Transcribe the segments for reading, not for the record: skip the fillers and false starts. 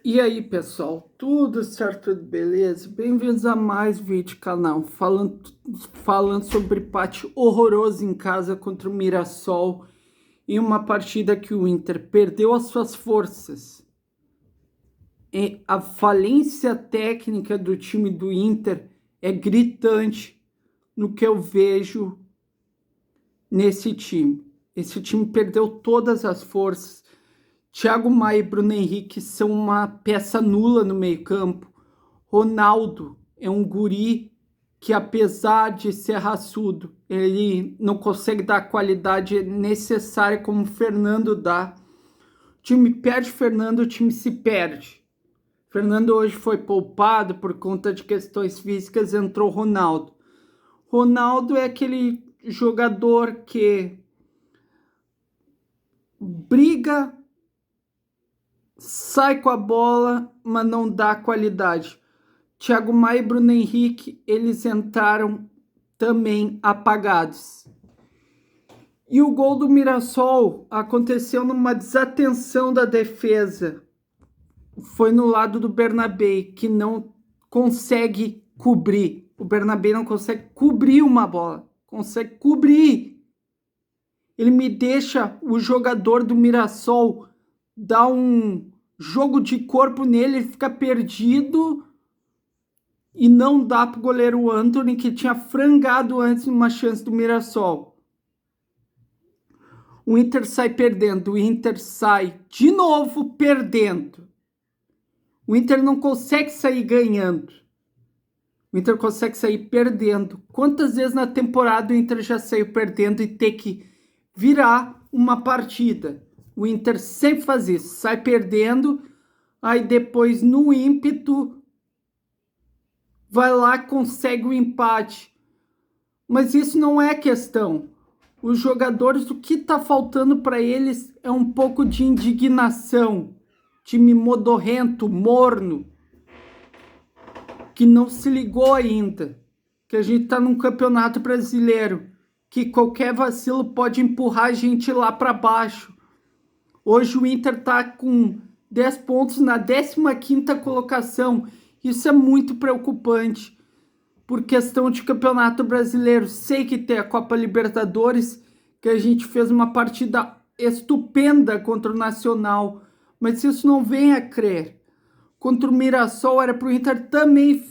E aí, pessoal, tudo certo, tudo beleza? Bem-vindos a mais vídeo canal, falando sobre empate horroroso em casa contra o Mirassol em uma partida que o Inter perdeu as suas forças. E a falência técnica do time do Inter é gritante no que eu vejo nesse time. Esse time perdeu todas as forças. Thiago Maia e Bruno Henrique são uma peça nula no meio-campo. Ronaldo é um guri que, apesar de ser raçudo, ele não consegue dar a qualidade necessária como o Fernando dá. O time perde Fernando, o time se perde. Fernando hoje foi poupado por conta de questões físicas, entrou Ronaldo. Ronaldo é aquele jogador que briga, sai com a bola, mas não dá qualidade. Thiago Maia e Bruno Henrique, eles entraram também apagados. E o gol do Mirassol aconteceu numa desatenção da defesa. Foi no lado do Bernabé, que não consegue cobrir. O Bernabé não consegue cobrir uma bola. Consegue cobrir. Ele me deixa o jogador do Mirassol dar um jogo de corpo nele, ele fica perdido e não dá para o goleiro Antony, que tinha frangado antes uma chance do Mirassol. O Inter sai perdendo, o Inter sai de novo perdendo. O Inter não consegue sair ganhando. O Inter consegue sair perdendo. Quantas vezes na temporada o Inter já saiu perdendo e ter que virar uma partida? O Inter sempre faz isso, sai perdendo, aí depois no ímpeto vai lá e consegue o empate. Mas isso não é questão. Os jogadores, o que está faltando para eles é um pouco de indignação. Time modorrento, morno, que não se ligou ainda. Que a gente está num campeonato brasileiro, que qualquer vacilo pode empurrar a gente lá para baixo. Hoje o Inter está com 10 pontos na 15ª colocação. Isso é muito preocupante. Por questão de campeonato brasileiro, sei que tem a Copa Libertadores, que a gente fez uma partida estupenda contra o Nacional, mas isso não vem a crer. Contra o Mirassol era para o Inter também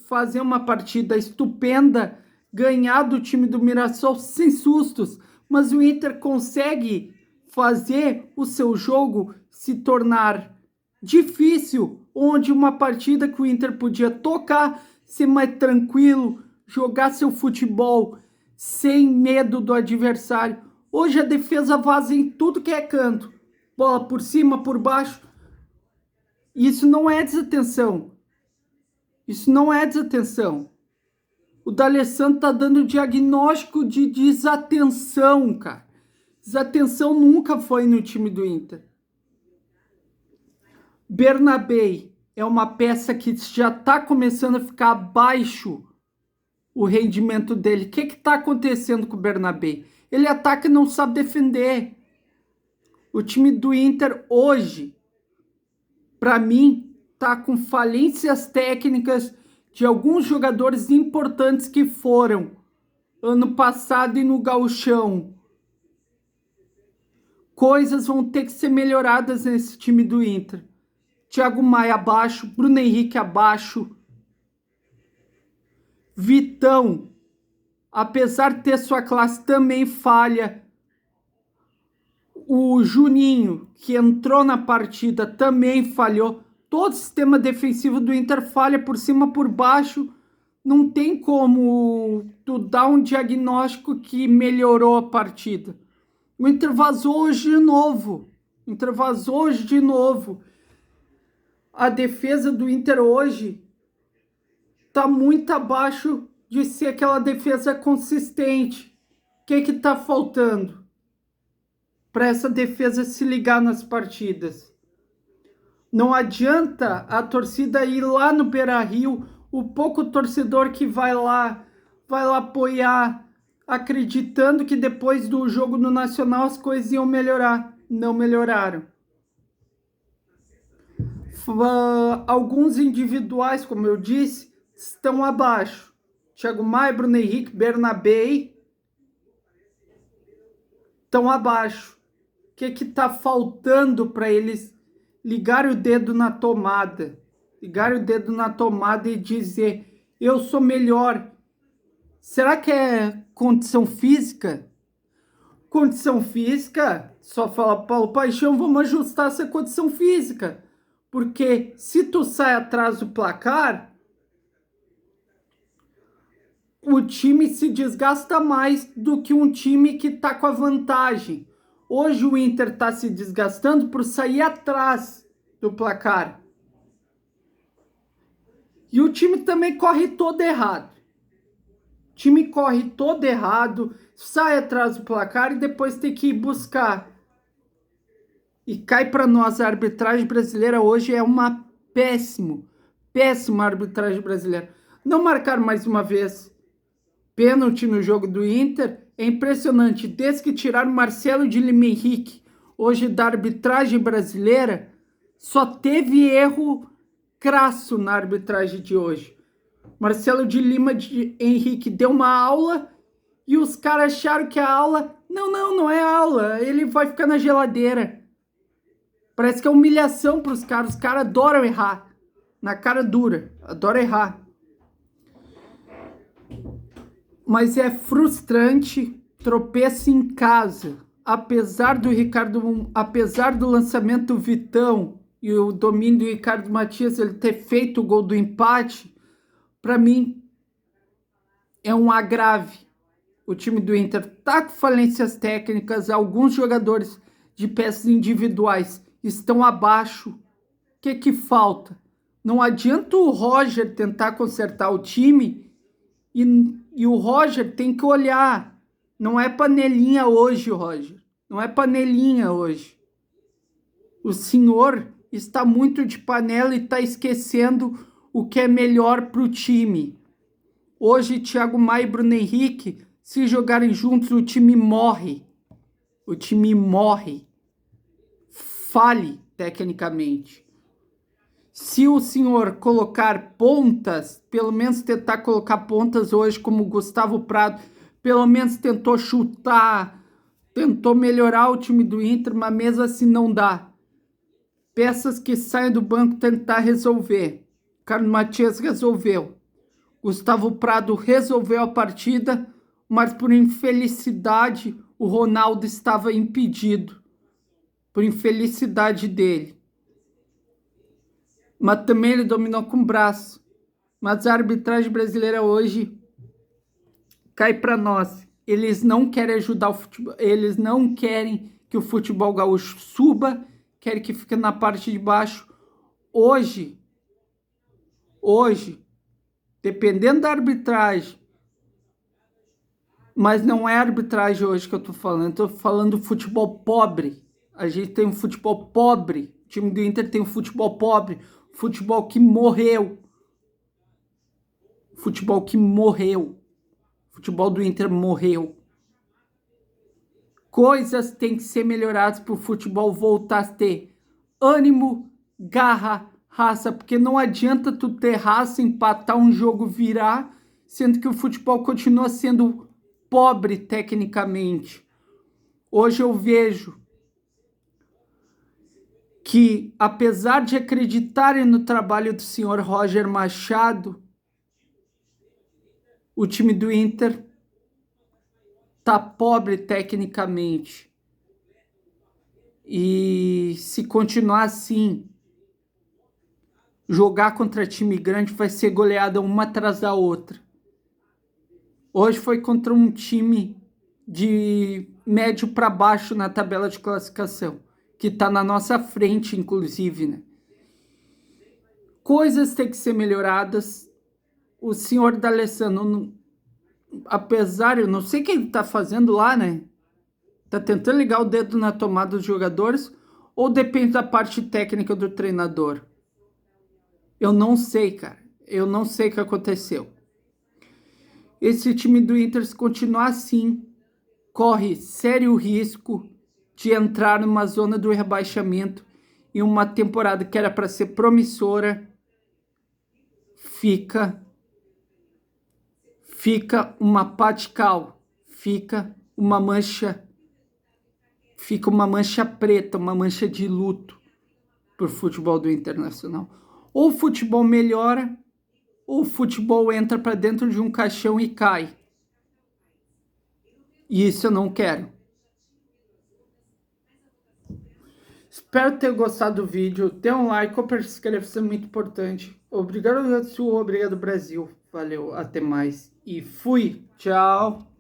fazer uma partida estupenda, ganhar do time do Mirassol sem sustos, mas o Inter consegue fazer o seu jogo se tornar difícil, onde uma partida que o Inter podia tocar, ser mais tranquilo, jogar seu futebol sem medo do adversário. Hoje a defesa vaza em tudo que é canto. Bola por cima, por baixo. Isso não é desatenção. Isso não é desatenção. O D'Alessandro tá dando diagnóstico de desatenção, cara. Desatenção nunca foi no time do Inter. Bernabé é uma peça que já está começando a ficar abaixo o rendimento dele. O que está acontecendo com o Bernabé? Ele ataca e não sabe defender. O time do Inter hoje, para mim, está com falências técnicas de alguns jogadores importantes que foram ano passado e no Gauchão. Coisas vão ter que ser melhoradas nesse time do Inter. Thiago Maia abaixo, Bruno Henrique abaixo, Vitão, apesar de ter sua classe, também falha. O Juninho, que entrou na partida, também falhou. Todo o sistema defensivo do Inter falha por cima, por baixo. Não tem como tu dar um diagnóstico que melhorou a partida. O Inter vazou hoje de novo. O Inter vazou hoje de novo. A defesa do Inter hoje tá muito abaixo de ser aquela defesa consistente. O que que tá faltando para essa defesa se ligar nas partidas? Não adianta a torcida ir lá no Beira-Rio, o pouco torcedor que vai lá apoiar, acreditando que depois do jogo no Nacional as coisas iam melhorar. Não melhoraram. Alguns individuais, como eu disse, estão abaixo. Thiago Maia, Bruno Henrique, Bernabei estão abaixo. O que está faltando para eles ligarem o dedo na tomada? Ligarem o dedo na tomada e dizer, eu sou melhor. Será que é condição física? Condição física, só fala Paulo Paixão, vamos ajustar essa condição física. Porque se tu sai atrás do placar, o time se desgasta mais do que um time que tá com a vantagem. Hoje o Inter tá se desgastando por sair atrás do placar. E o time também corre todo errado. O time corre todo errado, sai atrás do placar e depois tem que ir buscar. E cai para nós, a arbitragem brasileira hoje é uma péssima arbitragem brasileira. Não marcar mais uma vez pênalti no jogo do Inter é impressionante. Desde que tiraram Marcelo de Lima Henrique, hoje da arbitragem brasileira, só teve erro crasso na arbitragem de hoje. Marcelo de Lima Henrique deu uma aula e os caras acharam que a aula... Não é aula, ele vai ficar na geladeira. Parece que é humilhação para os caras adoram errar. Na cara dura, adoram errar. Mas é frustrante, tropeço em casa. Apesar do lançamento do Vitão e o domínio do Ricardo Matias, ele ter feito o gol do empate, para mim é um agrave. O time do Inter tá com falências técnicas, alguns jogadores de peças individuais estão abaixo. O que falta? Não adianta o Roger tentar consertar o time e o Roger tem que olhar. Não é panelinha hoje, Roger. Não é panelinha hoje. O senhor está muito de panela e está esquecendo o que é melhor para o time. Hoje, Thiago Maia e Bruno Henrique, se jogarem juntos, o time morre. O time morre. Fale tecnicamente. Se o senhor colocar pontas, pelo menos tentar colocar pontas hoje, como o Gustavo Prado, pelo menos tentou chutar, tentou melhorar o time do Inter, mas mesmo assim não dá. Peças que saem do banco tentar resolver. Carlos Matias resolveu. Gustavo Prado resolveu a partida, mas por infelicidade o Ronaldo estava impedido. Por infelicidade dele. Mas também ele dominou com o braço. Mas a arbitragem brasileira hoje cai para nós. Eles não querem ajudar o futebol. Eles não querem que o futebol gaúcho suba. Querem que fique na parte de baixo. Hoje, dependendo da arbitragem, mas não é a arbitragem hoje que eu tô falando. Eu tô falando do futebol pobre. A gente tem um futebol pobre. O time do Inter tem um futebol pobre. Futebol que morreu. Futebol que morreu. Futebol do Inter morreu. Coisas têm que ser melhoradas para o futebol voltar a ter ânimo, garra, raça. Porque não adianta tu ter raça, empatar um jogo, virar, sendo que o futebol continua sendo pobre tecnicamente. Hoje eu vejo que, apesar de acreditarem no trabalho do senhor Roger Machado, o time do Inter tá pobre tecnicamente. E se continuar assim, jogar contra time grande vai ser goleada uma atrás da outra. Hoje foi contra um time de médio para baixo na tabela de classificação, que está na nossa frente, inclusive, né? Coisas têm que ser melhoradas. O senhor D'Alessandro, apesar, eu não sei o que ele está fazendo lá, né? Tá tentando ligar o dedo na tomada dos jogadores ou depende da parte técnica do treinador? Eu não sei, cara. Eu não sei o que aconteceu. Esse time do Inter, se continuar assim, corre sério risco de entrar numa zona do rebaixamento em uma temporada que era para ser promissora, fica uma pá de cal, fica uma mancha preta, uma mancha de luto pro futebol do Internacional. Ou o futebol melhora, ou o futebol entra para dentro de um caixão e cai. E isso eu não quero. Espero ter gostado do vídeo. Dê um like ou inscreva-se, é muito importante. Obrigado, Sul, obrigado, Brasil. Valeu, até mais. E fui. Tchau.